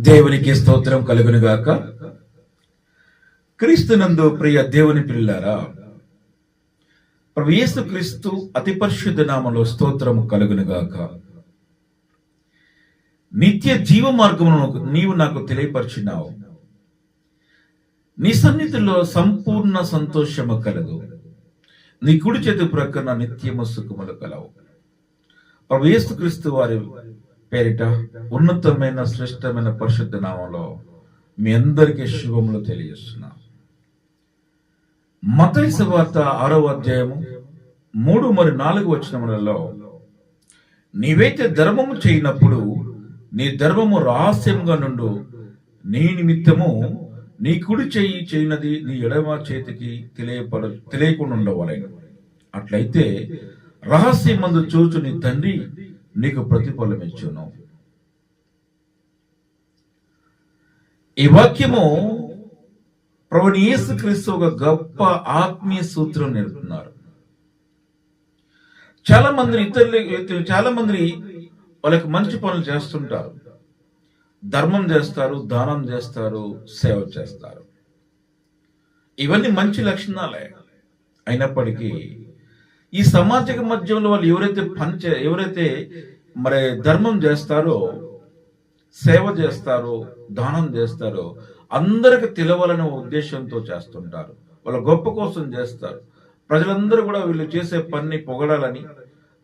దేవునికి స్తోత్రం కలుగును గాక. క్రీస్తునందు ప్రియ దేవుని పిల్లారా, ప్రభు యేసు క్రీస్తు అతి పరిశుద్ధ నామములో స్తోత్రము కలుగును గాక. నిత్య జీవ మార్గమును నీవు నాకు తెలియపరిచినావు. నీ సన్నిధిలో సంపూర్ణ సంతోషము కలదు. నీ కుడి చేతి ప్రక్కన నిత్యము సుఖములు కలవు. ప్రభు యేసు క్రీస్తు వారి పేరిట ఉన్నతమైన శ్రేష్టమైన పరిశుద్ధ నామంలో మీ అందరికీ శుభములు తెలియజేస్తున్నా. మత్తయి సువార్త 6వ అధ్యాయము 3 మరియు 4 వచనములలో, నీవైతే ధర్మము చేయనప్పుడు నీ ధర్మము రహస్యంగా నుండు, నీ నిమిత్తము నీ కుడి చెయ్యి చేయనది నీ ఎడమ చేతికి తెలియకుండా ఉండవాలని. అట్లయితే రహస్యమందు చూచు నీ తండ్రి నీకు ప్రతిఫలం ఇచ్చును. ఈ వాక్యము ప్రభుని యేసుక్రీస్తు ఒక గొప్ప ఆత్మీయ సూత్రం నేర్పుతున్నారు. చాలా మంది వాళ్ళకి మంచి పనులు చేస్తుంటారు, ధర్మం చేస్తారు, దానం చేస్తారు, సేవ చేస్తారు. ఇవన్నీ మంచి లక్షణాలే. అయినప్పటికీ ఈ సామాజిక మధ్యంలో వాళ్ళు ఎవరైతే మరి ధర్మం చేస్తారో, సేవ చేస్తారో, దానం చేస్తారో, అందరికి తెలవాలనే ఉద్దేశంతో చేస్తుంటారు. వాళ్ళ గొప్ప కోసం చేస్తారు. ప్రజలందరూ కూడా వీళ్ళు చేసే పని పొగడాలని,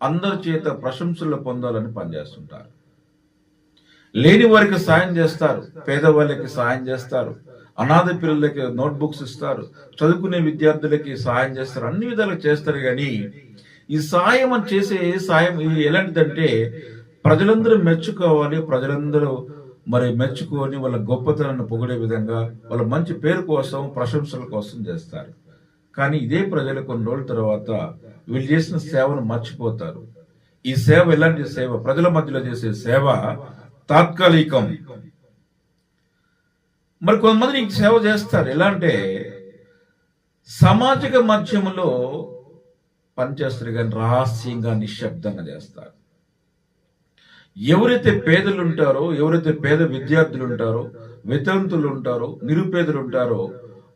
అందరి చేత ప్రశంసలు పొందాలని పనిచేస్తుంటారు. లేని వారికి సాయం చేస్తారు, పేదవాళ్ళకి సాయం చేస్తారు, అనాథ పిల్లలకి నోట్బుక్స్ ఇస్తారు, చదువుకునే విద్యార్థులకి సాయం చేస్తారు, అన్ని విధాలుగా చేస్తారు. కానీ ఈ సాయం అని చేసే సాయం ఎలాంటిదంటే ప్రజలందరూ మెచ్చుకోవాలి, ప్రజలందరూ మరి మెచ్చుకొని వాళ్ళ గొప్పతనాన్ని పొగిడే విధంగా, వాళ్ళ మంచి పేరు కోసం, ప్రశంసల కోసం చేస్తారు. కానీ ఇదే ప్రజలు కొన్ని రోజుల తర్వాత వీళ్ళు చేసిన సేవను మర్చిపోతారు. ఈ సేవ ఎలాంటి సేవ? ప్రజల మధ్యలో చేసే సేవ తాత్కాలికం. మరి కొంతమంది నీకు సేవ చేస్తారు. ఎలా అంటే సామాజిక మాధ్యమంలో పనిచేస్తారు, కానీ రహస్యంగా నిశ్శబ్దంగా చేస్తారు. ఎవరైతే పేదలు ఉంటారో, ఎవరైతే పేద విద్యార్థులు ఉంటారో, వితంతులు ఉంటారో, నిరుపేదలు ఉంటారో,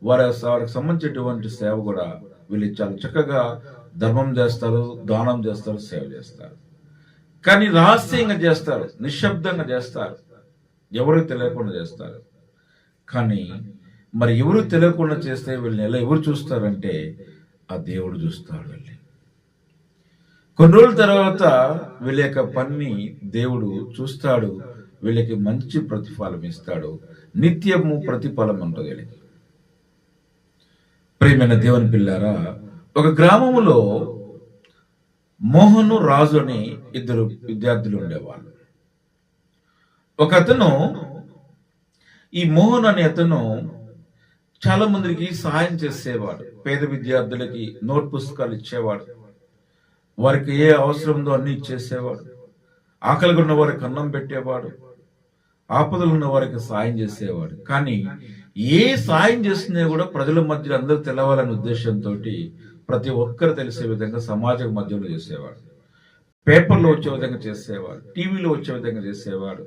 వారికి సంబంధించినటువంటి సేవ కూడా వీళ్ళు చాలా చక్కగా ధర్మం చేస్తారు, దానం చేస్తారు, సేవ చేస్తారు. కానీ రహస్యంగా చేస్తారు, నిశ్శబ్దంగా చేస్తారు, ఎవరికి తెలియకుండా చేస్తారు. కానీ మరి ఎవరు తెలియకుండా చేస్తే వీళ్ళని ఎలా ఎవరు చూస్తారంటే ఆ దేవుడు చూస్తాడు. వెళ్ళి కొన్ని రోజుల తర్వాత వీళ్ళ యొక్క పని దేవుడు చూస్తాడు, వీళ్ళకి మంచి ప్రతిఫలం ఇస్తాడు. నిత్యము ప్రతిఫలం ఉంటుంది వీళ్ళకి. ప్రియమైన దేవుని పిల్లారా, ఒక గ్రామంలో మోహను, రాజు అని 2 విద్యార్థులు ఉండేవాళ్ళు. ఒక అతను, ఈ మోహన్ అనే అతను చాలా మందికి సహాయం చేసేవాడు. పేద విద్యార్థులకి నోట్ పుస్తకాలు ఇచ్చేవాడు, వారికి ఏ అవసరం ఉందో అన్ని ఇచ్చేసేవాడు, ఆకలిగా ఉన్న వారికి అన్నం పెట్టేవాడు, ఆపదలు ఉన్న వారికి సాయం చేసేవాడు. కానీ ఏ సాయం చేసినా కూడా ప్రజల మధ్యలో అందరూ తెలవాలనే ఉద్దేశంతో ప్రతి ఒక్కరు తెలిసే విధంగా సమాజం మధ్యలో చేసేవాడు. పేపర్లో వచ్చే విధంగా చేసేవాడు, టీవీలో వచ్చే విధంగా చేసేవాడు,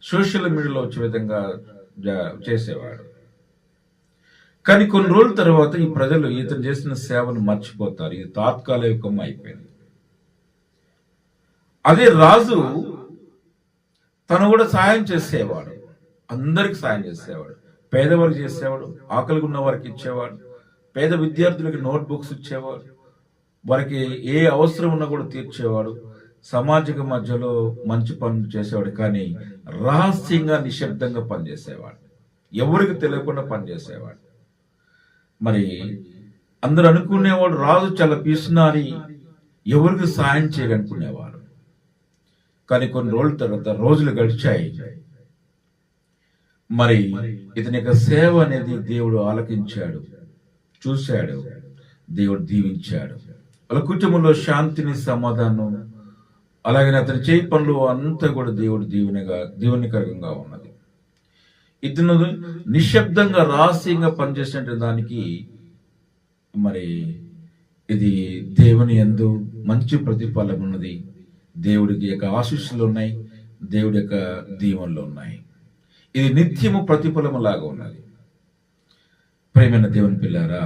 సోషల్ మీడియాలో వచ్చే విధంగా చేసేవాడు. కానీ కొన్ని రోజుల తర్వాత ఈ ప్రజలు ఇతను చేసిన సేవను మర్చిపోతారు. ఇది తాత్కాలికం అయిపోయింది. అదే రాజు తను కూడా సాయం చేసేవాడు, అందరికి సాయం చేసేవాడు, పేదవారికి చేసేవాడు, ఆకలిగా ఉన్న వారికి ఇచ్చేవాడు, పేద విద్యార్థులకి నోట్ బుక్స్ ఇచ్చేవాడు, వారికి ఏ అవసరం ఉన్నా కూడా తీర్చేవాడు, సామాజిక మధ్యలో మంచి పనులు చేసేవాడు. కానీ రహస్యంగా నిశ్శబ్దంగా పనిచేసేవాడు, ఎవరికి తెలియకుండా పనిచేసేవాడు. మరి అందరు అనుకునేవాడు రాజు చాలా పిసినారి, ఎవరికి సాయం చేయాలనుకునేవాడు. కానీ కొన్ని రోజుల తర్వాత రోజులు గడిచాయి. మరి ఇతని యొక్క సేవ అనేది దేవుడు ఆలకించాడు, చూశాడు, దేవుడు దీవించాడు. వాళ్ళ కుటుంబంలో శాంతిని, సమాధానం, అలాగే అతని చేయి పనులు అంతా కూడా దేవుడు దీవెనకరంగా ఉన్నది. ఇతను నిశ్శబ్దంగా రహస్యంగా పనిచేసిన దానికి మరి ఇది దేవుని యందు మంచి ప్రతిఫలం ఉన్నది. దేవుడికి యొక్క ఆశీస్సులు ఉన్నాయి, దేవుడి యొక్క దీవెనలు ఉన్నాయి. ఇది నిత్యము ప్రతిఫలము లాగా ఉన్నది. ప్రేమైన దేవుని పిల్లారా,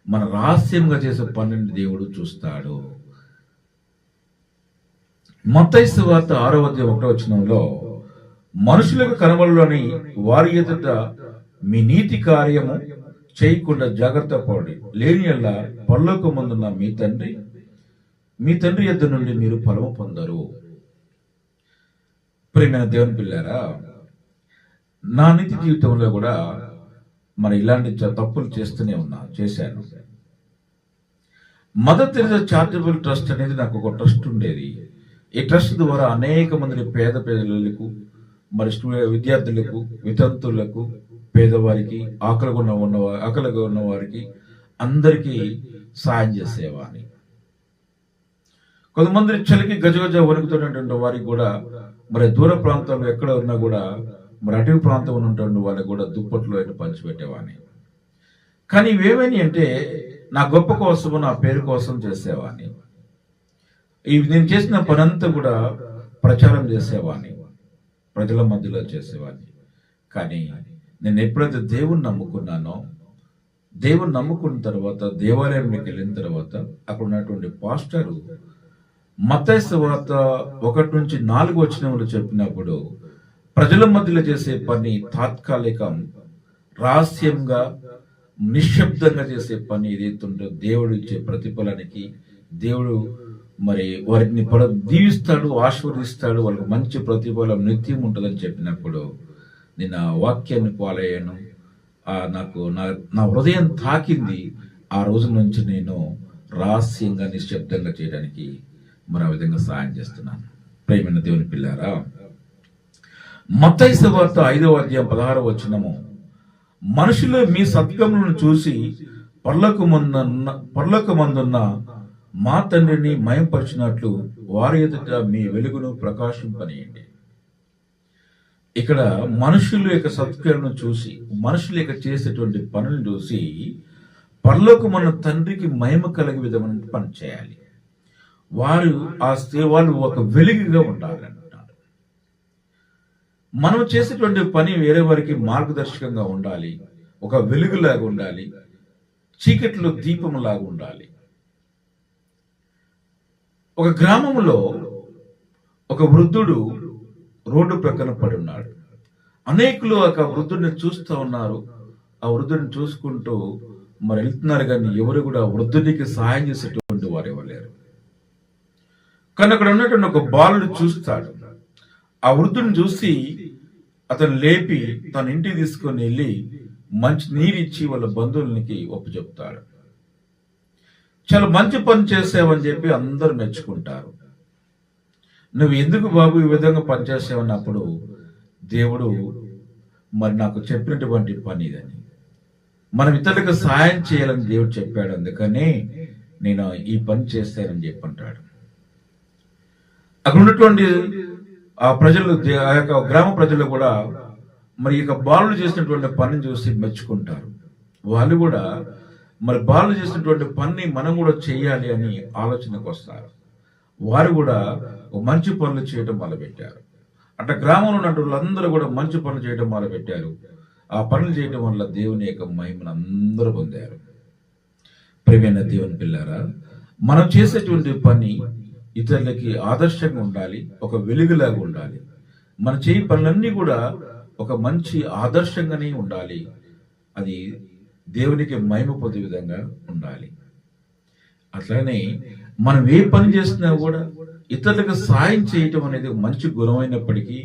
మన రహస్యంగా చేసే పనిని దేవుడు చూస్తాడు. మత్తయి సువార్త 6:1 మనుషులకు కనబడులని వారి ఎదుట మీ నీతి కార్యము చేయకుండా జాగ్రత్త పడి, లేని యెడల పరలోకమందున్న మీ తండ్రి యొద్ద నుండి మీరు ఫలము పొందరు. ప్రియమైన దేవుని పిల్లారా, నా నిత్య జీవితంలో కూడా మరి ఇలాంటి తప్పులు చేశాను. మదర్ తెరెసా చారిటబుల్ ట్రస్ట్ అనేది నాకు ఒక ట్రస్ట్ ఉండేది. ఈ ట్రస్ట్ ద్వారా అనేక మంది పేద పేదలకు, మరి విద్యార్థులకు, వితంతువులకు, పేదవారికి, ఆకలిగా ఉన్న వారికి అందరికీ సాయం చేసేవాడిని. కొంతమంది చలికి గజగజ వణుకుతున్నటువంటి వారికి కూడా, మరి దూర ప్రాంతాల్లో ఎక్కడ ఉన్నా కూడా, మరి అటవీ ప్రాంతం ఉన్నటువంటి వాళ్ళకి కూడా దుప్పట్లు అయితే పంచిపెట్టేవాడిని. కానీ ఇవేమని అంటే నా గొప్ప కోసము, నా పేరు కోసం చేసేవాడిని. నేను చేసిన పనంతా కూడా ప్రచారం చేసేవాడిని, ప్రజల మధ్యలో చేసేవాడిని. కానీ నేను ఎప్పుడైతే దేవుణ్ణి నమ్ముకున్నానో, దేవుణ్ణి నమ్ముకున్న తర్వాత దేవాలయంలోకి వెళ్ళిన తర్వాత అక్కడ ఉన్నటువంటి పాస్టరు మత్తయి సువార్త 1-4 చెప్పినప్పుడు ప్రజల మధ్యలో చేసే పని తాత్కాలికం, రహస్యంగా నిశ్శబ్దంగా చేసే పని ఏదైతుందో దేవుడు ఇచ్చే ప్రతిఫలానికి దేవుడు మరి వారిని దీవిస్తాడు, ఆశీర్వదిస్తాడు, వాళ్ళకి మంచి ప్రతిఫలం నిత్యం ఉంటుందని చెప్పినప్పుడు నేను ఆ వాక్యాన్ని పాలయ్యాను. నాకు నా హృదయం తాకింది. ఆ రోజు నుంచి నేను రహస్యంగా నిశ్శబ్దంగా చేయడానికి మరి ఆ విధంగా సహాయం చేస్తున్నాను. ప్రియమైన దేవుని పిల్లారా, మత్తయి సువార్త 5:16 మనుషులు మీ సత్కములను చూసి పరలోకమందున్న మా తండ్రిని మయంపరిచినట్లు వారి ఎదుట మీ వెలుగును ప్రకాశింపనీయండి. ఇక్కడ మనుషుల యొక్క సత్క్రియలను చూసి, మనుషుల యొక్క చేసేటువంటి పనులను చూసి పరలోకమున్న తండ్రికి మహిమ కలిగే విధమైన పని చేయాలి. వాళ్ళు ఒక వెలుగుగా ఉండాలంటారు. మనం చేసేటువంటి పని వేరే వారికి మార్గదర్శకంగా ఉండాలి, ఒక వెలుగులాగా ఉండాలి, చీకట్లో దీపంలాగా ఉండాలి. ఒక గ్రామంలో ఒక వృద్ధుడు రోడ్డు ప్రక్కన పడి ఉన్నాడు. అనేకులు ఒక వృద్ధుడిని చూస్తూ ఉన్నారు. ఆ వృద్ధుడిని చూసుకుంటూ మరి వెళ్తున్నారు, కానీ ఎవరు కూడా వృద్ధుడికి సహాయం చేసేటువంటి వారు ఇవ్వలేరు. కానీ అక్కడ ఉన్నటువంటి ఒక బాలుడు చూస్తాడు. ఆ వృద్ధుడిని చూసి అతను లేపి తన ఇంటికి తీసుకొని వెళ్ళి మంచి నీరిచ్చి వాళ్ళ బంధువులకి ఒప్పుచెప్తాడు. చాలా మంచి పని చేసావని చెప్పి అందరూ మెచ్చుకుంటారు. నువ్వు ఎందుకు బాబు ఈ విధంగా పనిచేసావన్నప్పుడు దేవుడు మరి నాకు చెప్పినటువంటి పని ఇదని, మనం ఇతరులకు సహాయం చేయాలని దేవుడు చెప్పాడు, అందుకనే నేను ఈ పని చేస్తానని చెప్పి అంటాడు. అక్కడ ఉన్నటువంటి ఆ ప్రజలు, ఆ యొక్క గ్రామ ప్రజలు కూడా మరి ఇక బాలుడు చేసినటువంటి పనిని చూసి మెచ్చుకుంటారు. వాళ్ళు కూడా మరి బాలుడు చేసినటువంటి పని మనం కూడా చేయాలి అని ఆలోచనకు వస్తారు. వారు కూడా మంచి పనులు చేయడం మొదలుపెట్టారు. అట్లా గ్రామంలో ఉన్న వాళ్ళందరూ కూడా మంచి పనులు చేయడం మొదలుపెట్టారు. ఆ పనులు చేయడం వల్ల దేవుని యొక్క మహిమను అందరూ పొందారు. ప్రియమైన దేవుని పిల్లారా, మనం చేసేటువంటి పని ఇతరులకి ఆదర్శంగా ఉండాలి, ఒక వెలుగులాగా ఉండాలి. మన చేయి పనులన్నీ కూడా ఒక మంచి ఆదర్శంగానే ఉండాలి. అది దేవునికి మహిమ పొందే విధంగా ఉండాలి. అట్లానే మనం ఏ పని చేస్తున్నా కూడా ఇతరులకు సాయం చేయటం అనేది మంచి గుణమైనప్పటికీ,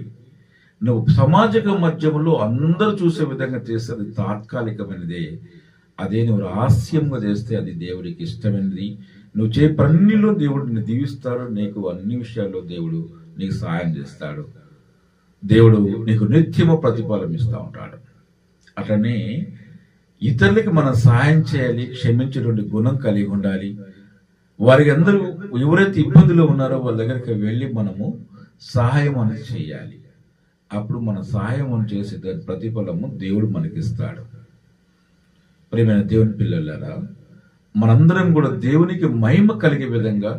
నువ్వు సమాజక మధ్యంలో అందరూ చూసే విధంగా చేసేది తాత్కాలికమైనదే. అదే నువ్వు రహస్యంగా చేస్తే అది దేవుడికి ఇష్టమైనది. నువ్వు చే పనిలో దేవుడిని దీవిస్తాడు. నీకు అన్ని విషయాల్లో దేవుడు నీకు సహాయం చేస్తాడు. దేవుడు నీకు నిత్యము ప్రతిఫలం ఇస్తూ ఉంటాడు. అట్లనే ఇతరులకి మనం సహాయం చేయాలి, క్షమించేటువంటి గుణం కలిగి ఉండాలి. వారికి అందరూ ఎవరైతే ఇబ్బందులు ఉన్నారో వాళ్ళ దగ్గరికి వెళ్ళి మనము సహాయం అనేది చేయాలి. అప్పుడు మన సహాయం చేసే దాని ప్రతిఫలము దేవుడు మనకిస్తాడు. ప్రియమైన దేవుని పిల్లలారా, మనందరం కూడా దేవునికి మహిమ కలిగే విధంగా